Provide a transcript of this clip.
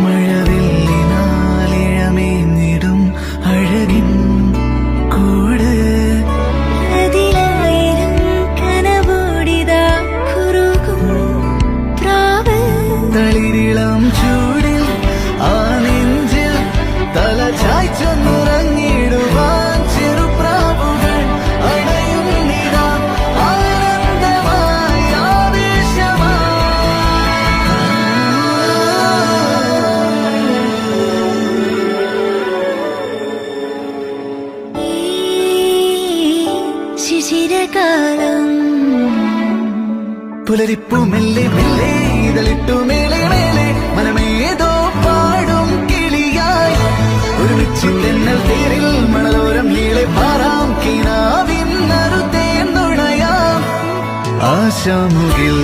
മഴവില്ലിനാലിഴമേഞ്ഞിടും അഴകിൻ കൂട് അതിലായിരം കനവോടിതാ കുറുകും പ്രാവ് തളിരിളം ചൂടിൽ ആ നെഞ്ചിൽ തല ചായ്ച്ചൊന്നുറങ്ങിടുവാൻ ചെറുപ്രാവുകൾ അണയും നിതാ ആനന്ദമായി ഈ ശിശിരകാലം പുലരിപ്പു മെല്ലെ മെല്ലെ ഇതളിട്ടു മേലെ മേലെ മനമേതോ പാടും കിളിയായി ഒരുമിച്ച് തെന്നൽ തേരിൽ മണലോരം നീളെ പാറാം കിനാവിൻ നറുതേൻ നുണയാം ആശാമുകിൽ